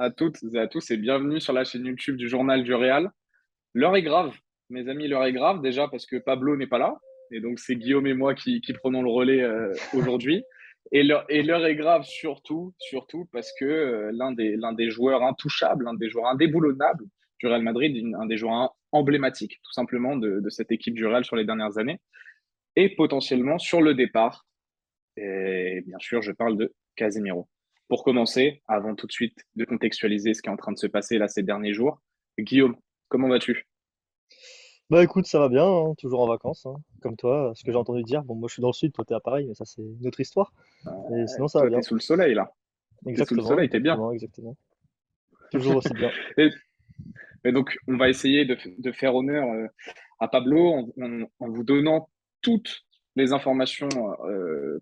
à toutes et à tous et bienvenue sur la chaîne YouTube du Journal du Real. L'heure est grave, mes amis, l'heure est grave déjà parce que Pablo n'est pas là et donc c'est Guillaume et moi qui prenons le relais aujourd'hui. Et l'heure est grave surtout parce que l'un des joueurs intouchables, l'un des joueurs indéboulonnables du Real Madrid, un des joueurs emblématiques tout simplement de cette équipe du Real sur les dernières années, est potentiellement sur le départ. Et bien sûr, je parle de Casemiro. Pour commencer, avant tout de suite de contextualiser ce qui est en train de se passer là ces derniers jours, Guillaume, comment vas-tu? Bah écoute, ça va bien, hein, toujours en vacances, hein, comme toi, ce que j'ai entendu dire. Bon, moi je suis dans le sud, toi t'es à Paris, mais ça c'est une autre histoire. Et sinon ça va Toi, t'es bien. sous le soleil là. T'es sous le Exactement, soleil, t'es bien. exactement, exactement. Toujours aussi bien. Et, et donc, on va essayer de faire honneur à Pablo en vous donnant toutes les informations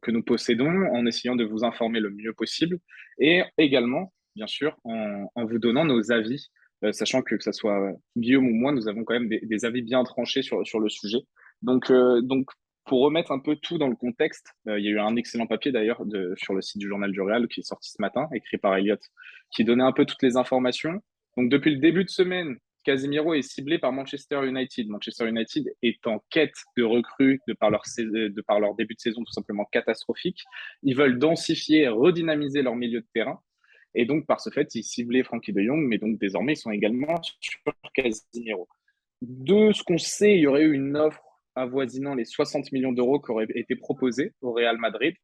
que nous possédons, en essayant de vous informer le mieux possible, et également, bien sûr, en vous donnant nos avis, sachant que ce soit Guillaume ou moi, nous avons quand même des avis bien tranchés sur le sujet. Donc, pour remettre un peu tout dans le contexte, il y a eu un excellent papier d'ailleurs sur le site du Journal du Real qui est sorti ce matin, écrit par Elliot, qui donnait un peu toutes les informations. Donc, depuis le début de semaine, Casemiro est ciblé par Manchester United. Manchester United est en quête de recrues de par leur début de saison tout simplement catastrophique. Ils veulent densifier et redynamiser leur milieu de terrain. Et donc, par ce fait, ils ciblaient Frankie de Jong, mais donc désormais, ils sont également sur Casemiro. De ce qu'on sait, il y aurait eu une offre avoisinant les 60 millions d'euros qui aurait été proposée au Real Madrid.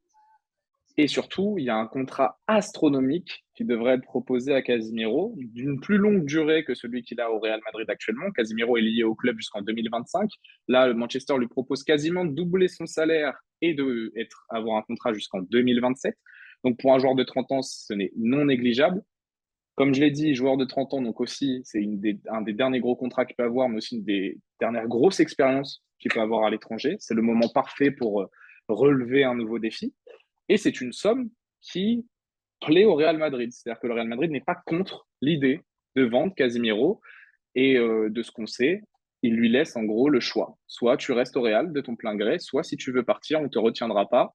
Et surtout, il y a un contrat astronomique qui devrait être proposé à Casemiro, d'une plus longue durée que celui qu'il a au Real Madrid actuellement. Casemiro est lié au club jusqu'en 2025. Là, Manchester lui propose quasiment de doubler son salaire et avoir un contrat jusqu'en 2027. Donc pour un joueur de 30 ans, ce n'est non négligeable. Comme je l'ai dit, joueur de 30 ans, donc aussi, c'est un des derniers gros contrats qu'il peut avoir, mais aussi une des dernières grosses expériences qu'il peut avoir à l'étranger. C'est le moment parfait pour relever un nouveau défi. Et c'est une somme qui plaît au Real Madrid. C'est-à-dire que le Real Madrid n'est pas contre l'idée de vendre Casemiro. Et de ce qu'on sait, il lui laisse en gros le choix. Soit tu restes au Real de ton plein gré, soit si tu veux partir, on ne te retiendra pas.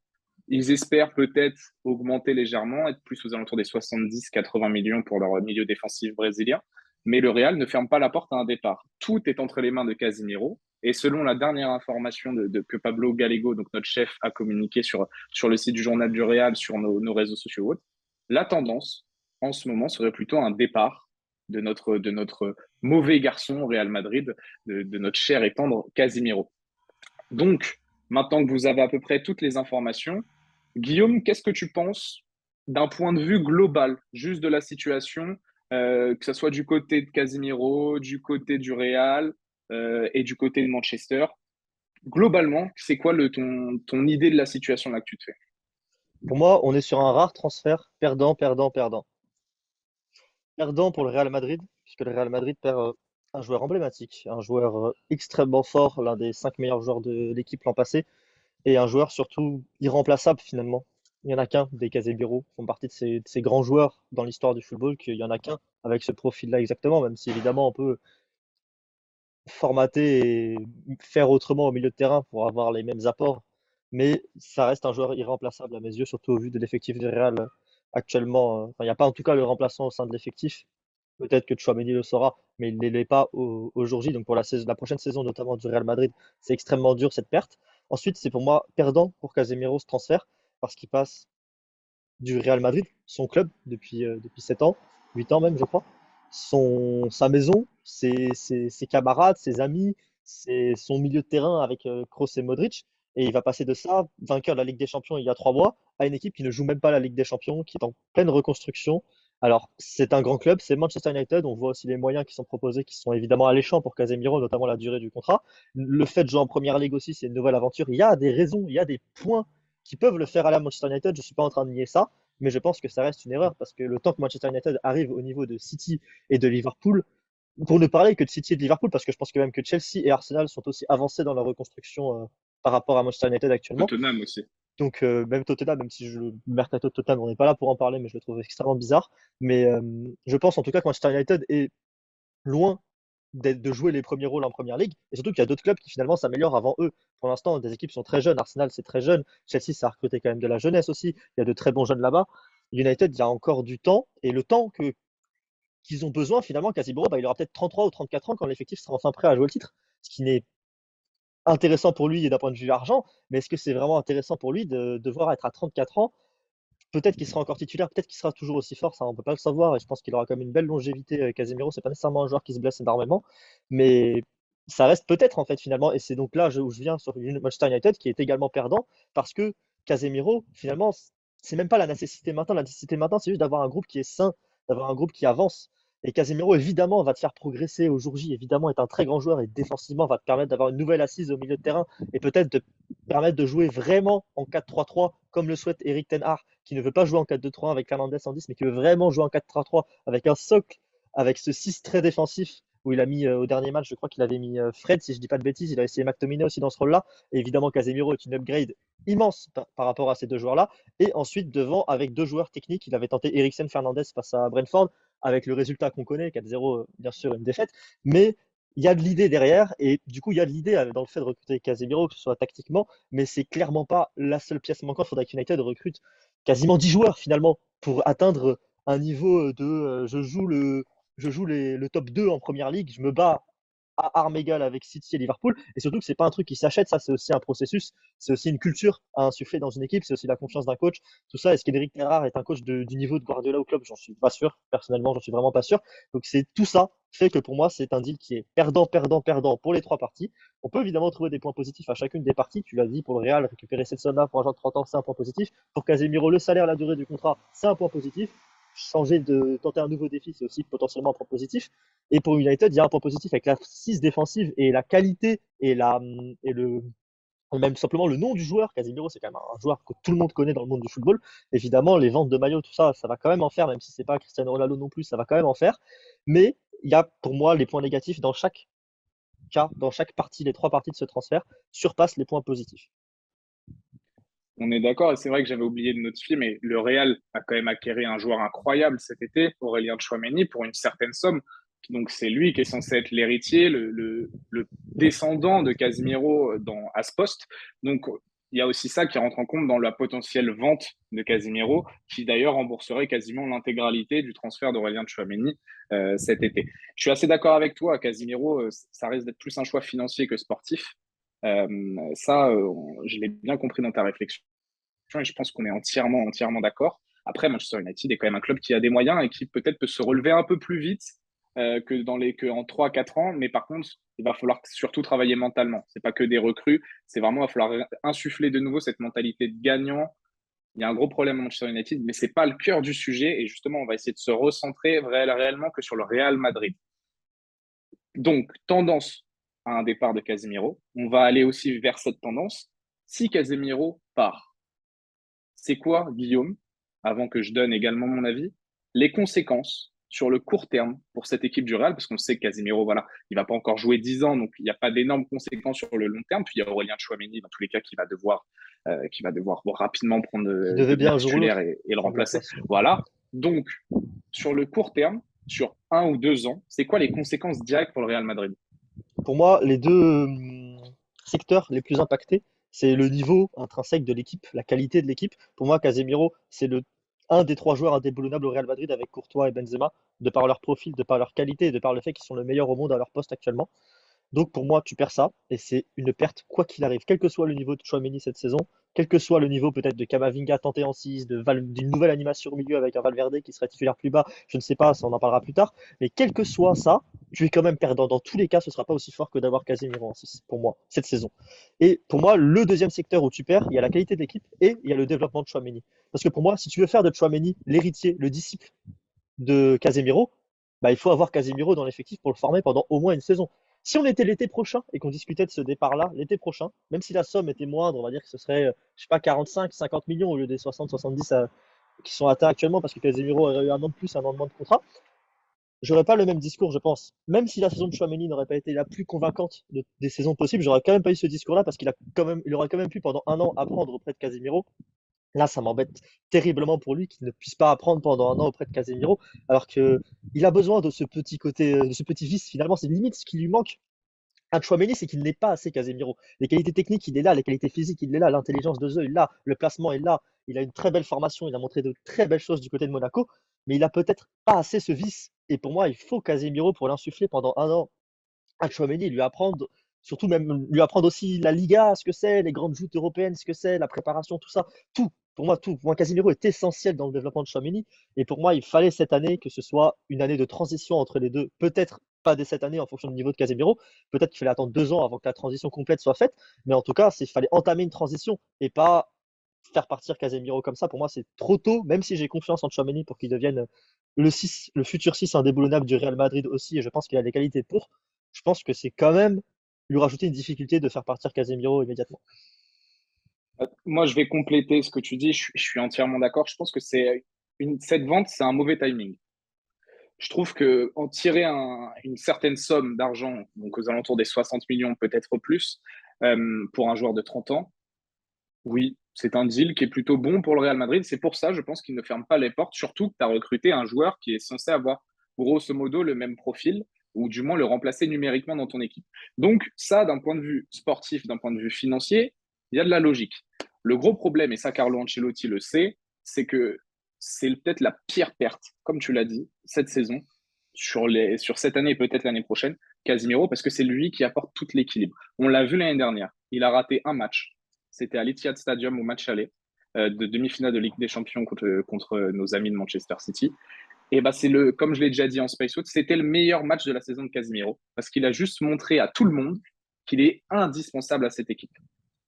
Ils espèrent peut-être augmenter légèrement, être plus aux alentours des 70-80 millions pour leur milieu défensif brésilien. Mais le Real ne ferme pas la porte à un départ. Tout est entre les mains de Casemiro. Et selon la dernière information que Pablo Gallego, donc notre chef, a communiqué sur le site du Journal du Real, sur nos réseaux sociaux, la tendance en ce moment serait plutôt un départ de notre mauvais garçon au Real Madrid, de notre cher et tendre Casemiro. Donc, maintenant que vous avez à peu près toutes les informations, Guillaume, qu'est-ce que tu penses d'un point de vue global, juste de la situation, que ce soit du côté de Casemiro, du côté du Real et du côté de Manchester? Globalement, c'est quoi ton idée de la situation là que tu te fais? Pour moi, on est sur un rare transfert perdant, perdant, perdant. Perdant pour le Real Madrid, puisque le Real Madrid perd un joueur emblématique, un joueur extrêmement fort, l'un des 5 meilleurs joueurs de l'équipe l'an passé, et un joueur surtout irremplaçable finalement. Il n'y en a qu'un, des Casemiro font partie de ces grands joueurs dans l'histoire du football, qu'il n'y en a qu'un avec ce profil-là exactement, même si évidemment on peut formater et faire autrement au milieu de terrain pour avoir les mêmes apports. Mais ça reste un joueur irremplaçable à mes yeux, surtout au vu de l'effectif du Real actuellement. Enfin, il n'y a pas en tout cas le remplaçant au sein de l'effectif. Peut-être que Tchouaméni le saura, mais il ne l'est pas au jour J. Donc pour la prochaine saison, notamment du Real Madrid, c'est extrêmement dur cette perte. Ensuite, c'est pour moi perdant pour Casemiro ce transfert, parce qu'il passe du Real Madrid, son club, depuis 7 ans, 8 ans même, je crois. Sa maison, ses camarades, ses amis, son milieu de terrain avec Kroos et Modric. Et il va passer de ça, vainqueur de la Ligue des Champions il y a 3 mois, à une équipe qui ne joue même pas la Ligue des Champions, qui est en pleine reconstruction. Alors, c'est un grand club, c'est Manchester United. On voit aussi les moyens qui sont proposés, qui sont évidemment alléchants pour Casemiro, notamment la durée du contrat. Le fait de jouer en première ligue aussi, c'est une nouvelle aventure. Il y a des raisons, il y a des points qui peuvent le faire aller à Manchester United. Je ne suis pas en train de nier ça, mais je pense que ça reste une erreur parce que le temps que Manchester United arrive au niveau de City et de Liverpool, pour ne parler que de City et de Liverpool, parce que je pense que même que Chelsea et Arsenal sont aussi avancés dans leur reconstruction par rapport à Manchester United actuellement. Tottenham aussi. Donc même Tottenham, même si le mercato de Tottenham, on n'est pas là pour en parler, mais je le trouve extrêmement bizarre. Mais je pense en tout cas que Manchester United est loin de jouer les premiers rôles en première ligue. Et surtout qu'il y a d'autres clubs qui finalement s'améliorent avant eux. Pour l'instant, des équipes sont très jeunes. Arsenal, c'est très jeune. Chelsea, ça a recruté quand même de la jeunesse aussi. Il y a de très bons jeunes là-bas. United, il y a encore du temps. Et le temps que qu'ils ont besoin finalement, Casemiro, bah, il aura peut-être 33 ou 34 ans quand l'effectif sera enfin prêt à jouer le titre, ce qui n'est intéressant pour lui d'un point de vue argent, mais est-ce que c'est vraiment intéressant pour lui de devoir être à 34 ans? Peut-être qu'il sera encore titulaire, peut-être qu'il sera toujours aussi fort, ça on peut pas le savoir et je pense qu'il aura quand même une belle longévité, Casemiro. C'est pas nécessairement un joueur qui se blesse énormément, mais ça reste peut-être en fait finalement et c'est donc là où je viens sur Manchester United qui est également perdant parce que Casemiro finalement c'est même pas la nécessité maintenant. La nécessité maintenant c'est juste d'avoir un groupe qui est sain, d'avoir un groupe qui avance. Et Casemiro évidemment va te faire progresser au jour J, évidemment est un très grand joueur et défensivement va te permettre d'avoir une nouvelle assise au milieu de terrain et peut-être de permettre de jouer vraiment en 4-3-3 comme le souhaite Eric Ten Hag qui ne veut pas jouer en 4-2-3-1 avec Fernandez en 10, mais qui veut vraiment jouer en 4-3-3 avec un socle, avec ce 6 très défensif où il a mis au dernier match, je crois qu'il avait mis Fred, si je dis pas de bêtises, il a essayé McTominay aussi dans ce rôle-là. Et évidemment, Casemiro est une upgrade immense par rapport à ces deux joueurs-là. Et ensuite, devant, avec deux joueurs techniques, il avait tenté Eriksen Fernandez face à Brentford, avec le résultat qu'on connaît, 4-0, bien sûr, une défaite. Mais il y a de l'idée derrière, et du coup, il y a de l'idée dans le fait de recruter Casemiro, que ce soit tactiquement, mais c'est clairement pas la seule pièce manquante. Il faudrait qu'United recrute quasiment 10 joueurs finalement pour atteindre un niveau de je joue le top 2 en première ligue, je me bats à armes égales avec City et Liverpool. Et surtout que c'est pas un truc qui s'achète, ça c'est aussi un processus, c'est aussi une culture à insuffler dans une équipe, c'est aussi la confiance d'un coach. Tout ça, est-ce qu'Éric Terrard est un coach du niveau de Guardiola au club? J'en suis pas sûr, personnellement, j'en suis vraiment pas sûr. Donc c'est tout ça fait que pour moi c'est un deal qui est perdant, perdant, perdant pour les trois parties. On peut évidemment trouver des points positifs à chacune des parties. Tu l'as dit, pour le Real, récupérer cette somme-là pour un joueur de 30 ans, c'est un point positif. Pour Casemiro, le salaire, la durée du contrat, c'est un point positif. Changer de tenter un nouveau défi, c'est aussi potentiellement un point positif. Et pour United, il y a un point positif avec la 6 défensive et la qualité et le même simplement le nom du joueur. Casemiro, c'est quand même un joueur que tout le monde connaît dans le monde du football. Évidemment, les ventes de maillots, tout ça, ça va quand même en faire, même si c'est pas Cristiano Ronaldo non plus, ça va quand même en faire. Mais il y a pour moi les points négatifs dans chaque cas, dans chaque partie, les trois parties de ce transfert surpassent les points positifs. On est d'accord, et c'est vrai que j'avais oublié de notifier, mais le Real a quand même acquéré un joueur incroyable cet été, Aurélien Tchouaméni, pour une certaine somme. Donc c'est lui qui est censé être l'héritier, le descendant de Casemiro à ce poste. Donc il y a aussi ça qui rentre en compte dans la potentielle vente de Casemiro, qui d'ailleurs rembourserait quasiment l'intégralité du transfert d'Aurélien Tchouaméni cet été. Je suis assez d'accord avec toi, Casemiro, ça risque d'être plus un choix financier que sportif. Ça, je l'ai bien compris dans ta réflexion et je pense qu'on est entièrement d'accord. Après, Manchester United est quand même un club qui a des moyens et qui peut-être peut se relever un peu plus vite que en 3 4 ans. Mais par contre, il va falloir surtout travailler mentalement. C'est pas que des recrues, c'est vraiment, il va falloir insuffler de nouveau cette mentalité de gagnant. Il y a un gros problème à Manchester United, mais c'est pas le cœur du sujet. Et justement, on va essayer de se recentrer réellement que sur le Real Madrid. Donc, tendance à un départ de Casemiro. On va aller aussi vers cette tendance. Si Casemiro part, c'est quoi, Guillaume, avant que je donne également mon avis, les conséquences sur le court terme pour cette équipe du Real, parce qu'on sait que Casemiro, voilà, il va pas encore jouer 10 ans, donc il n'y a pas d'énormes conséquences sur le long terme. Puis il y a Aurélien Tchouaméni, dans tous les cas, qui va devoir rapidement prendre, Qui devait devenir bien un jour ou titulaire l'autre et le prendre la remplacer. place. Voilà. Donc, sur le court terme, sur 1 ou 2 ans, c'est quoi les conséquences directes pour le Real Madrid? Pour moi, les deux secteurs les plus impactés, c'est le niveau intrinsèque de l'équipe, la qualité de l'équipe. Pour moi, Casemiro, c'est un des trois joueurs indéboulonnables au Real Madrid avec Courtois et Benzema, de par leur profil, de par leur qualité et de par le fait qu'ils sont le meilleur au monde à leur poste actuellement. Donc pour moi, tu perds ça, et c'est une perte quoi qu'il arrive, quel que soit le niveau de Chouameni cette saison, quel que soit le niveau peut-être de Camavinga tenté en 6, d'une nouvelle animation au milieu avec un Valverde qui serait titulaire plus bas, je ne sais pas, ça on en parlera plus tard, mais quel que soit ça, tu es quand même perdant. Dans tous les cas, ce ne sera pas aussi fort que d'avoir Casemiro en 6, pour moi, cette saison. Et pour moi, le deuxième secteur où tu perds, il y a la qualité de l'équipe et il y a le développement de Chouameni. Parce que pour moi, si tu veux faire de Chouameni l'héritier, le disciple de Casemiro, bah, il faut avoir Casemiro dans l'effectif pour le former pendant au moins une saison. Si on était l'été prochain et qu'on discutait de ce départ-là, l'été prochain, même si la somme était moindre, on va dire que ce serait, je sais pas, 45, 50 millions au lieu des 60, 70 qui sont atteints actuellement parce que Casemiro aurait eu un an de plus, un an de moins de contrat, j'aurais pas le même discours, je pense. Même si la saison de Chouameni n'aurait pas été la plus convaincante des saisons possibles, j'aurais quand même pas eu ce discours-là parce il aurait quand même pu pendant un an apprendre auprès de Casemiro. Là, ça m'embête terriblement pour lui qu'il ne puisse pas apprendre pendant un an auprès de Casemiro, alors que il a besoin de ce petit côté, de ce petit vice. Finalement, c'est limite ce qui lui manque à Chouameni, c'est qu'il n'est pas assez Casemiro. Les qualités techniques, il est là, les qualités physiques, il est là, l'intelligence de jeu, il est là, le placement est là. Il a une très belle formation, il a montré de très belles choses du côté de Monaco. mais il a peut-être pas assez ce vice. Et pour moi, il faut Casemiro pour l'insuffler pendant un an à Tchouaméni, lui apprendre, surtout même lui apprendre aussi la Liga, ce que c'est, les grandes joutes européennes, ce que c'est, la préparation, tout ça, tout. Pour moi, tout. Pour moi, Casemiro est essentiel dans le développement de Tchouaméni. Et pour moi, il fallait cette année que ce soit une année de transition entre les deux. Peut-être pas dès cette année en fonction du niveau de Casemiro. Peut-être qu'il fallait attendre 2 ans avant que la transition complète soit faite. Mais en tout cas, il fallait entamer une transition et pas faire partir Casemiro comme ça. Pour moi, c'est trop tôt, même si j'ai confiance en Tchouaméni pour qu'il devienne le 6, le futur 6 indéboulonnable du Real Madrid aussi. Et je pense qu'il a les qualités pour. Je pense que c'est quand même lui rajouter une difficulté de faire partir Casemiro immédiatement. Moi, je vais compléter ce que tu dis. Je suis entièrement d'accord. Je pense que cette vente, c'est un mauvais timing. Je trouve que en tirer une certaine somme d'argent, donc aux alentours des 60 millions, peut-être plus, pour un joueur de 30 ans, oui, c'est un deal qui est plutôt bon pour le Real Madrid. C'est pour ça, je pense qu'il ne ferme pas les portes, surtout que tu as recruté un joueur qui est censé avoir grosso modo le même profil, ou du moins le remplacer numériquement dans ton équipe. Donc ça, d'un point de vue sportif, d'un point de vue financier, il y a de la logique. Le gros problème, et ça Carlo Ancelotti le sait, c'est que c'est peut-être la pire perte, comme tu l'as dit, cette saison, sur cette année et peut-être l'année prochaine, Casemiro, parce que c'est lui qui apporte tout l'équilibre. On l'a vu l'année dernière, il a raté un match, c'était à l'Etihad Stadium au match aller de demi-finale de Ligue des Champions contre nos amis de Manchester City. Et bah comme je l'ai déjà dit en Space Out, c'était le meilleur match de la saison de Casemiro parce qu'il a juste montré à tout le monde qu'il est indispensable à cette équipe.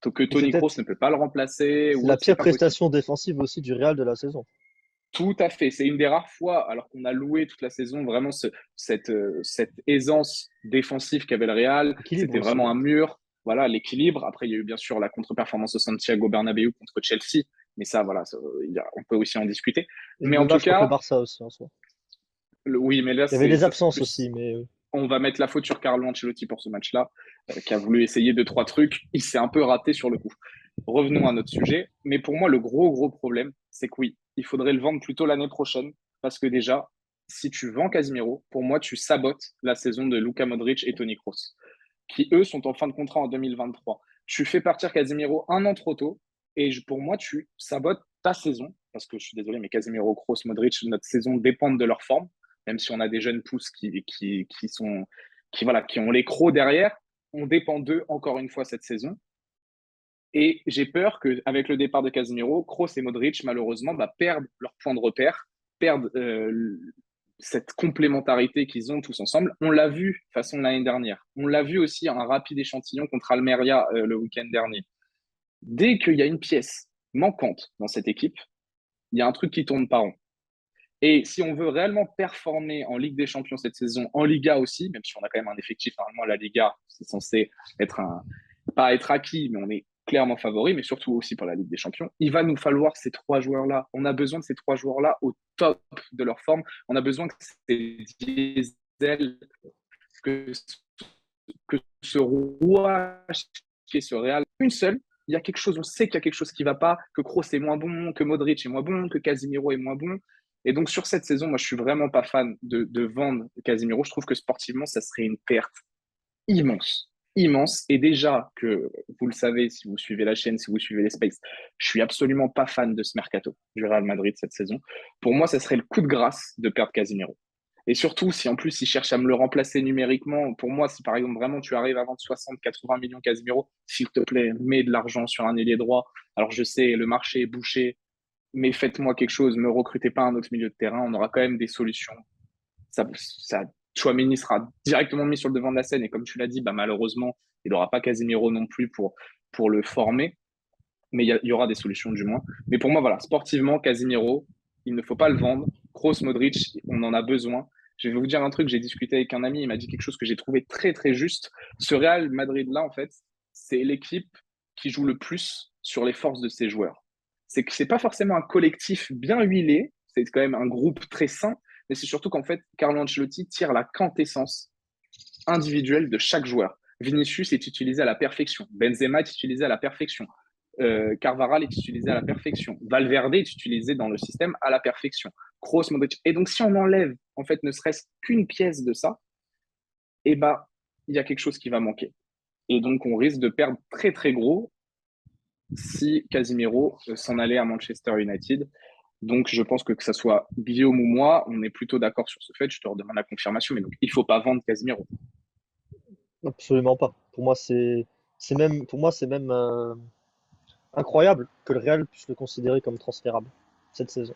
Donc que Et c'est Tony Kroos peut-être ne peut pas le remplacer c'est ou la autre, c'est pire pas possible. prestation défensive aussi du Real de la saison. Tout à fait. C'est une des rares fois, alors qu'on a loué toute la saison vraiment cette aisance défensive qu'avait le Real. Équilibre C'était aussi, vraiment ouais. un mur. Voilà, l'équilibre. Après, il y a eu bien sûr la contre-performance au Santiago Bernabéu contre Chelsea. Mais ça, voilà, on peut aussi en discuter. Et Mais le en tout match contre le cas, Barça aussi en soi. oui, mais là, Il y avait des ça, c'est absences plus. aussi, mais On va mettre la faute sur Carlo Ancelotti pour ce match-là, qui a voulu essayer deux, trois trucs. Il s'est un peu raté sur le coup. Revenons à notre sujet. Mais pour moi, le gros problème, c'est que oui, il faudrait le vendre plutôt l'année prochaine. Parce que déjà, si tu vends Casemiro, pour moi, tu sabotes la saison de Luka Modric et Toni Kroos, qui eux sont en fin de contrat en 2023. Tu fais partir Casemiro un an trop tôt. Et pour moi, tu sabotes ta saison. Parce que je suis désolé, mais Casemiro, Kroos, Modric, notre saison dépendent de leur forme. Même si on a des jeunes pousses voilà, qui ont les crocs derrière, on dépend d'eux encore une fois cette saison. Et j'ai peur qu'avec le départ de Casemiro, Kroos et Modric, malheureusement, perdent leur point de repère, perdent cette complémentarité qu'ils ont tous ensemble. On l'a vu de façon l'année dernière. On l'a vu aussi un rapide échantillon contre Almeria le week-end dernier. Dès qu'il y a une pièce manquante dans cette équipe, il y a un truc qui tourne pas rond. Et si on veut réellement performer en Ligue des Champions cette saison, en Liga aussi, même si on a quand même un effectif, normalement, la Liga, c'est censé être pas être acquis, mais on est clairement favori, mais surtout aussi pour la Ligue des Champions, il va nous falloir ces trois joueurs-là. On a besoin de ces trois joueurs-là au top de leur forme. On a besoin que ces diesels, que, que ce rouage qui est ce Real, une seule, il y a quelque chose, on sait qu'il y a quelque chose qui ne va pas, que Kroos est moins bon, que Modric est moins bon, que Casemiro est moins bon. Et donc sur cette saison, moi je suis vraiment pas fan de vendre Casemiro. Je trouve que sportivement, ça serait une perte immense. Immense. Et déjà que vous le savez, si vous suivez la chaîne, si vous suivez les Space, je suis absolument pas fan de ce mercato du Real Madrid cette saison. Pour moi, ça serait le coup de grâce de perdre Casemiro. Et surtout, si en plus il cherche à me le remplacer numériquement, pour moi, si par exemple vraiment tu arrives à vendre 60, 80 millions Casemiro, s'il te plaît, mets de l'argent sur un ailier droit. Alors je sais, le marché est bouché, mais faites-moi quelque chose, ne me recrutez pas un autre milieu de terrain, on aura quand même des solutions. Ça, Chouameni sera directement mis sur le devant de la scène, et comme tu l'as dit, malheureusement, il n'aura pas Casemiro non plus pour le former, mais il y aura des solutions du moins. Mais pour moi, voilà, sportivement, Casemiro, il ne faut pas le vendre. Kroos, Modric, on en a besoin. Je vais vous dire un truc, j'ai discuté avec un ami, il m'a dit quelque chose que j'ai trouvé très très juste. Ce Real Madrid-là, en fait, c'est l'équipe qui joue le plus sur les forces de ses joueurs. C'est que c'est pas forcément un collectif bien huilé, c'est quand même un groupe très sain, mais c'est surtout qu'en fait, Carlo Ancelotti tire la quintessence individuelle de chaque joueur. Vinicius est utilisé à la perfection, Benzema est utilisé à la perfection, Carvaral est utilisé à la perfection. Valverde est utilisé dans le système à la perfection. Kroos, Modric. Et donc, si on enlève, en fait, ne serait-ce qu'une pièce de ça, eh ben, il y a quelque chose qui va manquer. Et donc, on risque de perdre très, très gros si Casemiro s'en allait à Manchester United. Donc, je pense que ça soit Guillaume ou moi, on est plutôt d'accord sur ce fait. Je te redemande la confirmation, mais donc, il faut pas vendre Casemiro. Absolument pas. Pour moi, c'est même incroyable que le Real puisse le considérer comme transférable cette saison.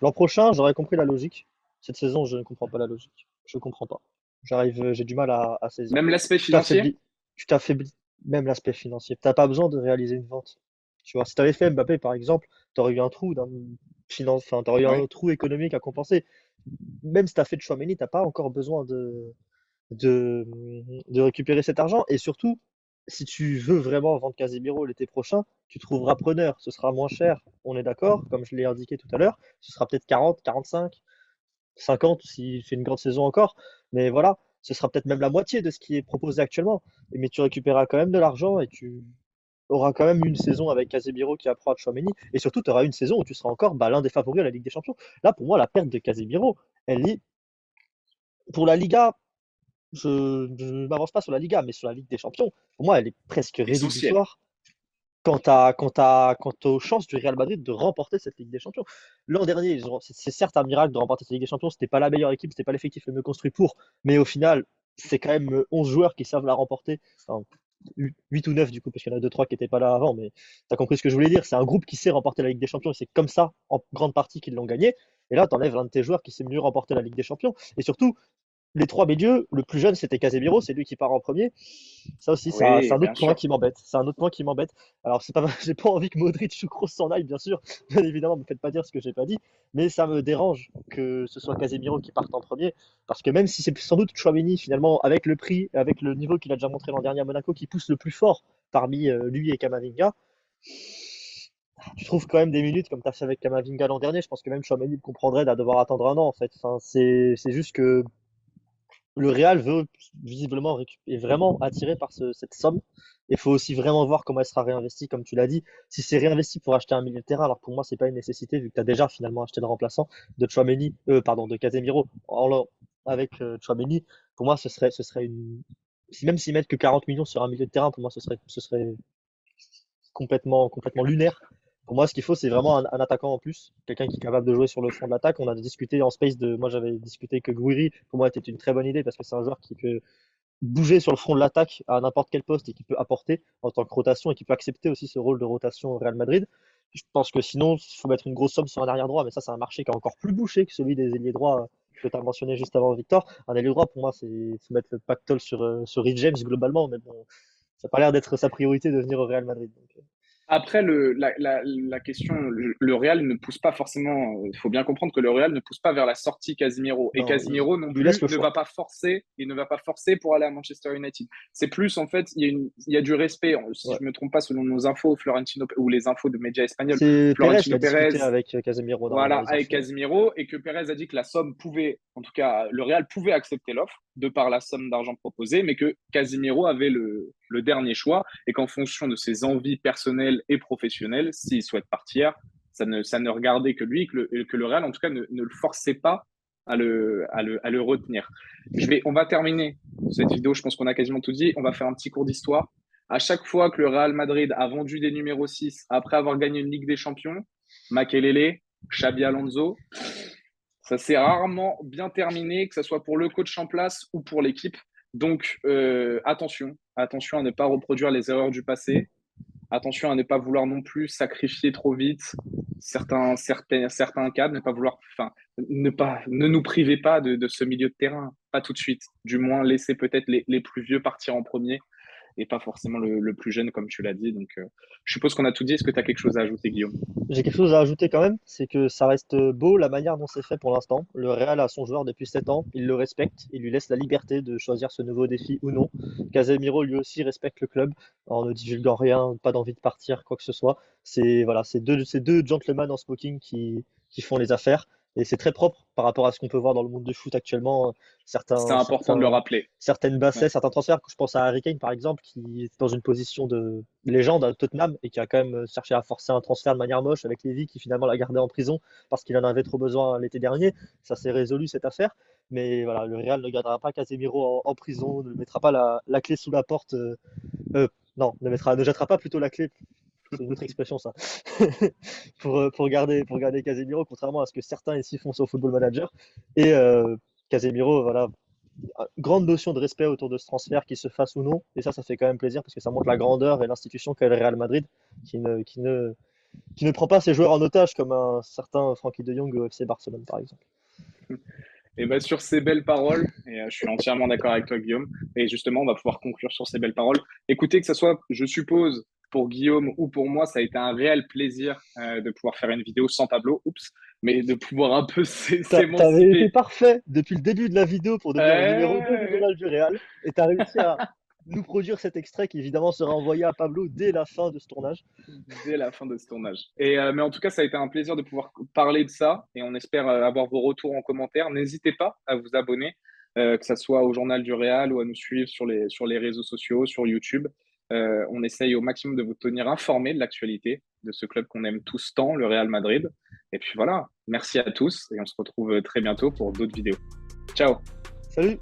L'an prochain, j'aurais compris la logique. Cette saison, je ne comprends pas la logique. Je comprends pas. J'ai du mal à saisir. Même l'aspect Tu financier? t'affaiblis, tu t'affaiblis, même l'aspect financier. T'as pas besoin de réaliser une vente. Tu vois, si t'avais fait Mbappé, par exemple, t'aurais eu un trou enfin, t'aurais eu un Oui, trou économique à compenser. Même si t'as fait de Tchouaméni, t'as pas encore besoin de, de récupérer cet argent. Et surtout, si tu veux vraiment vendre Casemiro l'été prochain, tu trouveras preneur. Ce sera moins cher, on est d'accord, comme je l'ai indiqué tout à l'heure. Ce sera peut-être 40, 45, 50 s'il fait une grande saison encore. Mais voilà, ce sera peut-être même la moitié de ce qui est proposé actuellement. Mais tu récupéreras quand même de l'argent et tu auras quand même une saison avec Casemiro qui apprend à Tchouaméni. Et surtout, tu auras une saison où tu seras encore l'un des favoris à la Ligue des Champions. Là, pour moi, la perte de Casemiro, elle est pour la Liga. Je ne m'avance pas sur la Liga, mais sur la Ligue des Champions, pour moi, elle est presque essentiel. rédhibitoire quant aux chances du Real Madrid de remporter cette Ligue des Champions. L'an dernier, c'est certes un miracle de remporter cette Ligue des Champions, c'était pas la meilleure équipe, c'était pas l'effectif le mieux construit pour, mais au final, c'est quand même 11 joueurs qui savent la remporter. Enfin, 8 ou 9 du coup, parce qu'il y en a 2-3 qui n'étaient pas là avant, mais tu as compris ce que je voulais dire. C'est un groupe qui sait remporter la Ligue des Champions et c'est comme ça, en grande partie, qu'ils l'ont gagné. Et là, tu enlèves l'un de tes joueurs qui sait mieux remporter la Ligue des Champions. Et surtout, les trois milieux, le plus jeune c'était Casemiro, c'est lui qui part en premier. Ça aussi, c'est Oui, un autre bien point sûr. qui m'embête. C'est un autre point qui m'embête. Alors, c'est pas, j'ai pas envie que Modric ou Kroos s'en aille, bien sûr. Bien évidemment, me faites pas dire ce que j'ai pas dit. Mais ça me dérange que ce soit Casemiro qui parte en premier. Parce que même si c'est sans doute Chouameni, finalement, avec le prix, avec le niveau qu'il a déjà montré l'an dernier à Monaco, qui pousse le plus fort parmi lui et Kamavinga, tu trouves quand même des minutes comme tu as fait avec Kamavinga l'an dernier. Je pense que même Chouameni le comprendrait de devoir attendre un an, en fait. Enfin, c'est juste que le Real veut visiblement est vraiment attiré par cette somme. Il faut aussi vraiment voir comment elle sera réinvestie, comme tu l'as dit. Si c'est réinvesti pour acheter un milieu de terrain, alors pour moi, c'est pas une nécessité, vu que tu as déjà finalement acheté le remplaçant de Chouameni, pardon, de Casemiro avec Chouameni. Pour moi, ce serait une. Même s'ils mettent que 40 millions sur un milieu de terrain, pour moi, ce serait complètement lunaire. Pour moi, ce qu'il faut, c'est vraiment un attaquant en plus, quelqu'un qui est capable de jouer sur le front de l'attaque. On a discuté en space moi j'avais discuté que Gouiri, pour moi, était une très bonne idée parce que c'est un joueur qui peut bouger sur le front de l'attaque à n'importe quel poste et qui peut apporter en tant que rotation et qui peut accepter aussi ce rôle de rotation au Real Madrid. Je pense que sinon, il faut mettre une grosse somme sur un arrière droit, mais ça, c'est un marché qui est encore plus bouché que celui des ailiers droits que tu as mentionné juste avant, Victor. Un ailier droit, pour moi, c'est faut mettre le pactole sur Rich James globalement, mais bon, ça n'a pas l'air d'être sa priorité de venir au Real Madrid. Après, la question, le Real ne pousse pas forcément. Il faut bien comprendre que le Real ne pousse pas vers la sortie Casemiro. Et Non, Casemiro non il lui laisse plus le ne choix. va pas forcer. Il ne va pas forcer pour aller à Manchester United. C'est plus, en fait, il y a du respect. Si Ouais. je ne me trompe pas, selon nos infos, Florentino, ou les infos de médias espagnols, C'est Pérez qui Florentino a discuté Pérez avec Casemiro dans voilà, les avec infos. Casemiro, et que Pérez a dit que la somme pouvait, en tout cas, le Real pouvait accepter l'offre de par la somme d'argent proposée, mais que Casemiro avait le dernier choix et qu'en fonction de ses envies personnelles et professionnelles, s'il souhaite partir, ça ne regardait que lui, que le Real, en tout cas, ne le forçait pas à le retenir. On va terminer cette vidéo, je pense qu'on a quasiment tout dit. On va faire un petit cours d'histoire. À chaque fois que le Real Madrid a vendu des numéros 6 après avoir gagné une Ligue des Champions, Makelele, Xabi Alonso. Ça s'est rarement bien terminé, que ce soit pour le coach en place ou pour l'équipe. Donc, attention à ne pas reproduire les erreurs du passé. Attention à ne pas vouloir non plus sacrifier trop vite certains cadres, ne pas vouloir, enfin, ne nous privez pas de ce milieu de terrain, pas tout de suite. Du moins, laissez peut-être les plus vieux partir en premier et pas forcément le plus jeune, comme tu l'as dit. Donc, je suppose qu'on a tout dit. Est-ce que tu as quelque chose à ajouter, Guillaume? J'ai quelque chose à ajouter quand même, c'est que ça reste beau la manière dont c'est fait pour l'instant. Le Real a son joueur depuis 7 ans, il le respecte, il lui laisse la liberté de choisir ce nouveau défi ou non. Casemiro lui aussi respecte le club en ne divulguant rien, pas d'envie de partir, quoi que ce soit. C'est voilà, c'est deux gentlemen en smoking qui font les affaires et c'est très propre par rapport à ce qu'on peut voir dans le monde du foot actuellement. C'est Certains, important de le certains, rappeler. certaines Ouais. bassesses, certains transferts. Je pense à Harry Kane par exemple, qui est dans une position de légende à Tottenham et qui a quand même cherché à forcer un transfert de manière moche avec Lévy qui finalement l'a gardé en prison parce qu'il en avait trop besoin l'été dernier. Ça s'est résolu cette affaire. Mais voilà, le Real ne gardera pas Casemiro en prison, ne mettra pas la clé sous la porte. Euh, non, ne jettera pas plutôt la clé c'est une autre expression ça, pour garder Casemiro, contrairement à ce que certains ici font sur Football Manager. Et Casemiro, voilà, grande notion de respect autour de ce transfert, qu'il se fasse ou non. Et ça fait quand même plaisir parce que ça montre la grandeur et l'institution qu'est le Real Madrid, qui ne prend pas ses joueurs en otage comme un certain Frankie de Jong au FC Barcelone, par exemple. Et ben sur ces belles paroles, et je suis entièrement d'accord avec toi, Guillaume, et justement, on va pouvoir conclure sur ces belles paroles. Écoutez, que ce soit, je suppose, pour Guillaume ou pour moi, ça a été un réel plaisir de pouvoir faire une vidéo sans Pablo, oups, mais de pouvoir un peu T'avais été s'émanciper. parfait depuis le début de la vidéo pour devenir le numéro 2 du Euh, journal du Real, et t'as réussi à nous produire cet extrait qui évidemment sera envoyé à Pablo dès la fin de ce tournage. Dès la fin de ce tournage. Et, mais en tout cas, ça a été un plaisir de pouvoir parler de ça et on espère avoir vos retours en commentaire. N'hésitez pas à vous abonner, que ce soit au Journal du Real ou à nous suivre sur les réseaux sociaux, sur YouTube. On essaye au maximum de vous tenir informés de l'actualité de ce club qu'on aime tous tant, le Real Madrid. Et puis voilà, merci à tous et on se retrouve très bientôt pour d'autres vidéos. Ciao! Salut!